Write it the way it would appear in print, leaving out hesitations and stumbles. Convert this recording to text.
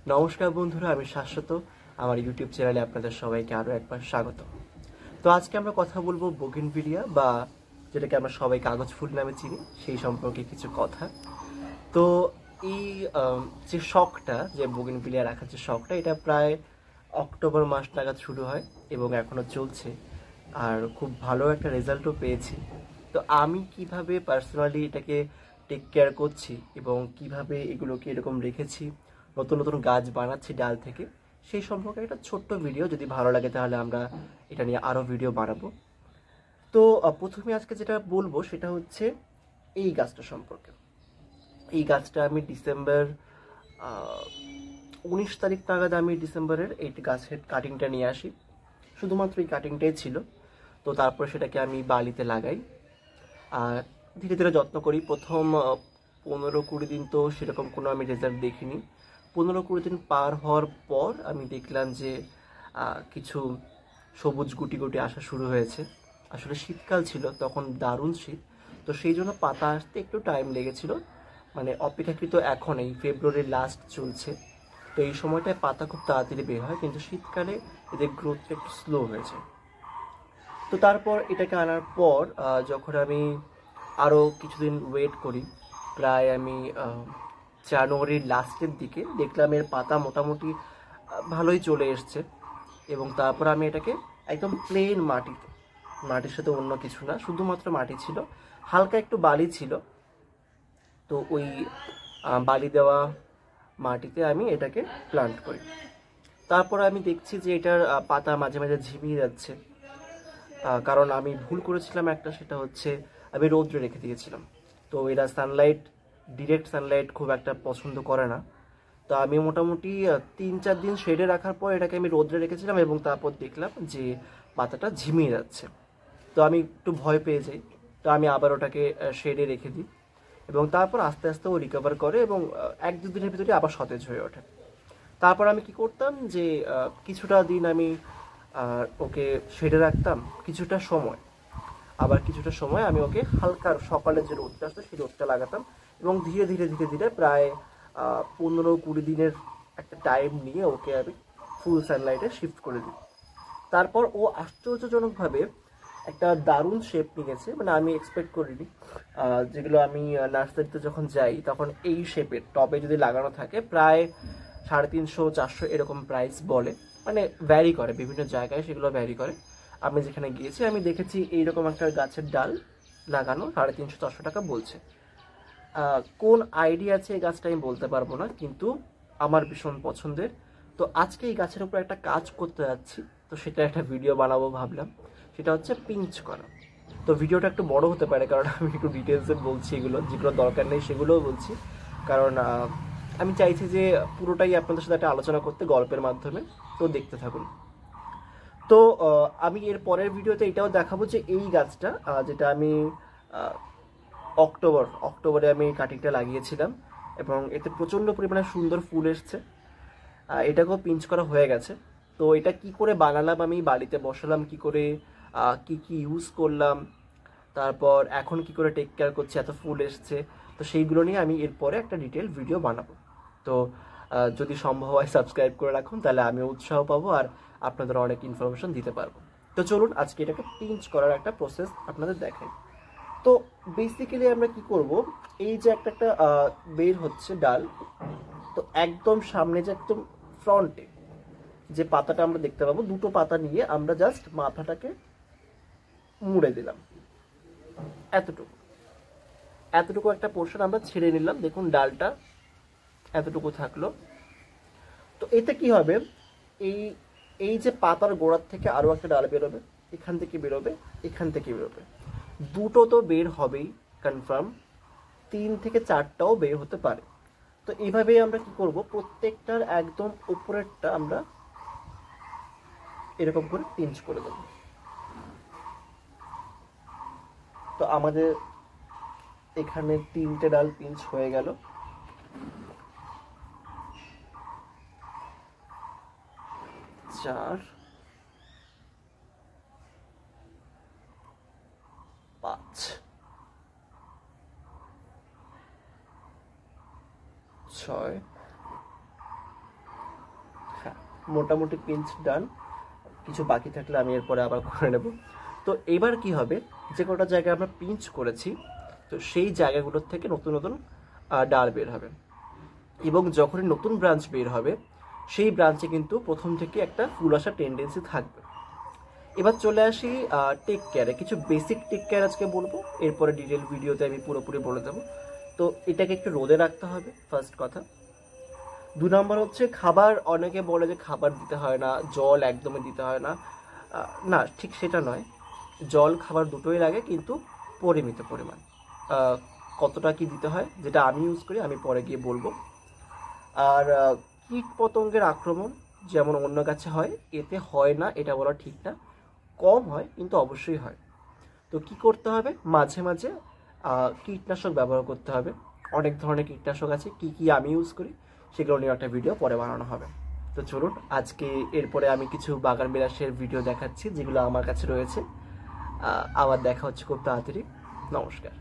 নমস্কার বন্ধুরা, আমি শাশ্বত। আমার ইউটিউব চ্যানেলে আপনাদের সবাইকে আরও একবার স্বাগত। তো আজকে আমরা কথা বলবো বোগেনভিলিয়া বা যেটাকে আমরা সবাই কাগজ ফুল নামে চিনি সেই সম্পর্কে কিছু কথা। তো এই যে শখটা, যে বোগেনভিলিয়া রাখার যে শখটা, এটা প্রায় অক্টোবর মাস নাগাদ শুরু হয় এবং এখনও চলছে, আর খুব ভালো একটা রেজাল্টও পেয়েছি। তো আমি কিভাবে পার্সোনালি এটাকে টেক কেয়ার করছি এবং কিভাবে এগুলোকে এরকম রেখেছি, নতুন নতুন গাছ বানাচ্ছি ডাল থেকে, সেই সম্পর্কে একটা ছোট্ট ভিডিও। যদি ভালো লাগে তাহলে আমরা এটা নিয়ে আরও ভিডিও বানাবো। তো প্রথমে আজকে যেটা বলবো সেটা হচ্ছে এই গাছটা সম্পর্কে। এই গাছটা আমি ডিসেম্বর 19 তারিখ নাগাদ আমি ডিসেম্বরের এই গাছের কাটিংটা নিয়ে আসি। শুধুমাত্র এই কাটিংটাই ছিল। তো তারপর সেটাকে আমি বালিতে লাগাই আর ধীরে ধীরে যত্ন করি। প্রথম 15-20 দিন তো সেরকম কোনো আমি রেজাল্ট দেখিনি। 15-20 দিন পার হওয়ার পর আমি দেখলাম যে কিছু সবুজ গুটি গুটি আসা শুরু হয়েছে। আসলে শীতকাল ছিল তখন, দারুণ শীত। তো সেই জন্য পাতা আসতে একটু টাইম লেগেছিল, মানে অপেক্ষাকৃত এখন এই ফেব্রুয়ারির লাস্ট চলছে, তো এই সময়টায় পাতা খুব তাড়াতাড়ি বের হয়, কিন্তু শীতকালে এদের গ্রোথটা একটু স্লো হয়েছে। তো তারপর এটাকে আনার পর যখন আমি আরও কিছুদিন ওয়েট করি, প্রায় আমি জানুয়ারির লাস্টের দিকে দেখলাম এর পাতা মোটামুটি ভালোই চলে এসছে। এবং তারপর আমি এটাকে একদম প্লেন মাটিতে, মাটির সাথে অন্য কিছু না, শুধুমাত্র মাটি ছিল, হালকা একটু বালি ছিল। তো ওই বালি দেওয়া মাটিতে আমি এটাকে প্লান্ট করি। তারপর আমি দেখছি যে এটার পাতা মাঝে মাঝে ঝিমিয়ে যাচ্ছে। কারণ আমি ভুল করেছিলাম একটা, সেটা হচ্ছে আমি রৌদ্রে রেখে দিয়েছিলাম। তো এরা ডিরেক্ট সানলাইট খুব একটা পছন্দ করে না। তো আমি মোটামুটি 3-4 দিন শেডে রাখার পর এটাকে আমি রৌদ্রে রেখেছিলাম এবং তারপর দেখলাম যে পাতাটা ঝিমিয়ে যাচ্ছে। তো আমি একটু ভয় পেয়ে যাই। তো আমি আবার ওটাকে শেডে রেখে দিই এবং তারপর আস্তে আস্তে ও রিকভার করে এবং 1-2 দিনের ভিতরে আবার সতেজ হয়ে ওঠে। তারপর আমি কি করতাম যে কিছুটা দিন আমি ওকে শেডে রাখতাম কিছুটা সময়, আবার কিছুটা সময় আমি ওকে হালকা সকালে যে রোদটা আসতো সেই রোদটা লাগাতাম এবং ধীরে ধীরে ধীরে ধীরে প্রায় 15-20 দিনের একটা টাইম নিয়ে ওকে আমি ফুল সানলাইটে শিফট করে দিই। তারপর ও আশ্চর্যজনকভাবে একটা দারুণ শেপ নিয়েছে, মানে আমি এক্সপেক্ট করিনি। যেগুলো আমি নার্সারিতে যখন যাই তখন এই শেপের টবে যদি লাগানো থাকে প্রায় 350-400 এরকম প্রাইস বলে, মানে ভ্যারি করে, বিভিন্ন জায়গায় সেগুলো ভ্যারি করে। আমি যেখানে গিয়েছি আমি দেখেছি এইরকম একটা গাছের ডাল লাগানো 350-400 টাকা বলছে। কোন আইডিয়া আছে এই গাছটা আমি বলতে পারবো না, কিন্তু আমার ভীষণ পছন্দের। তো আজকে এই গাছের উপর একটা কাজ করতে যাচ্ছি, তো সেটা একটা ভিডিও বানাবো ভাবলাম। সেটা হচ্ছে পিঞ্চ করা। তো ভিডিওটা একটু বড় হতে পারে কারণ আমি একটু ডিটেলসে বলছি, এগুলো যেগুলো দরকার নেই সেগুলোও বলছি, কারণ আমি চাইছি যে পুরোটাই আপনাদের সাথে একটা আলোচনা করতে গল্পের মাধ্যমে। তো দেখতে থাকুন। তো আমি এর পরের ভিডিওতে এটাও দেখাবো যে এই গাছটা যেটা আমি অক্টোবরে আমি কাটিংটা লাগিয়েছিলাম এবং এতে প্রচণ্ড পরিমাণে সুন্দর ফুল এসছে। এটাকেও পিঞ্চ করা হয়ে গেছে। তো এটা কি করে বানালাম, আমি বাড়িতে বসালাম কি করে, কি কি ইউজ করলাম, তারপর এখন কি করে টেক কেয়ার করছি, এত ফুল এসছে, তো সেইগুলো নিয়ে আমি এরপরে একটা ডিটেল ভিডিও বানাবো। তো যদি সম্ভব হয় সাবস্ক্রাইব করে রাখুন, তাহলে আমিও উৎসাহ পাবো আর আপনাদের অনেক ইনফরমেশন দিতে পারবো। তো চলুন আজকে এটাকে পিঞ্চ করার একটা প্রসেস আপনাদের দেখাই। তো বেসিক্যালি আমরা কি করব, এই যে একটা একটা বের হচ্ছে ডাল, তো একদম সামনে যে একদম ফ্রন্টে যে পাতাটা আমরা দেখতে পাবো, দুটো পাতা নিয়ে আমরা জাস্ট মাথাটাকে মুড়ে দিলাম। এতটুকু এতটুকু একটা পোর্শন আমরা ছেড়ে নিলাম। দেখুন ডালটা এতটুকু থাকলো। তো এতে কি হবে, এই এই যে পাতার গোড়ার থেকে আরো একটা ডাল বেরোবে, এখান থেকে বেরোবে, এখান থেকে বেরোবে, দুটো তো বের হবেই কনফার্ম, 3 থেকে 4টাও বের হতে পারে। তো এইভাবেই আমরা কি করব, প্রত্যেকটার একদম উপরেরটা আমরা এরকম করে পিঞ্চ করে দেব। তো আমাদের এখানে 3টে ডাল পিঞ্চ হয়ে গেল। চার, 5, 6, মোটামুটি পিঞ্চ ডান, কিছু বাকি থাকলে আমি এরপরে আবার করে নেব। তো এবার কি হবে, যে কটা জায়গায় আমরা পিঞ্চ করেছি তো সেই জায়গাগুলোর থেকে নতুন নতুন ডাল বের হবে, এবং যখনই নতুন ব্রাঞ্চ বের হবে সেই ব্রাঞ্চে কিন্তু প্রথম থেকে একটা ফুল আসার টেন্ডেন্সি থাকবে। এবার চলে আসি টেক কেয়ারে, কিছু বেসিক টেক কেয়ার আজকে বলবো, এরপরে ডিটেল ভিডিওতে আমি পুরোপুরি বলে দেবো। তো এটাকে একটু রোদে রাখতে হবে ফার্স্ট কথা। 2 নম্বর হচ্ছে খাবার, অনেকে বলে যে খাবার দিতে হয় না, জল একদমই দিতে হয় না। না, ঠিক সেটা নয়, জল খাবার দুটোই লাগে, কিন্তু পরিমিত পরিমাণ। কতটা কি দিতে হয় যেটা আমি ইউজ করি আমি পরে গিয়ে বলবো। আর কীট পতঙ্গের আক্রমণ যেমন অন্য গাছে হয়, এতে হয় না এটা বলা ঠিক না, কম হয় কিন্তু অবশ্যই হয়। তো কি করতে হবে, মাঝে মাঝে কীটনাশক ব্যবহার করতে হবে। অনেক ধরনের কীটনাশক আছে, কি কি আমি ইউজ করি সেগুলো নিয়ে একটা ভিডিও পরে বানানো হবে। তো চলুন আজকে এরপরে আমি কিছু বাগান বিলাসের ভিডিও দেখাচ্ছি যেগুলো আমার কাছে রয়েছে। আবার দেখা হচ্ছে খুব তাড়াতাড়ি। নমস্কার।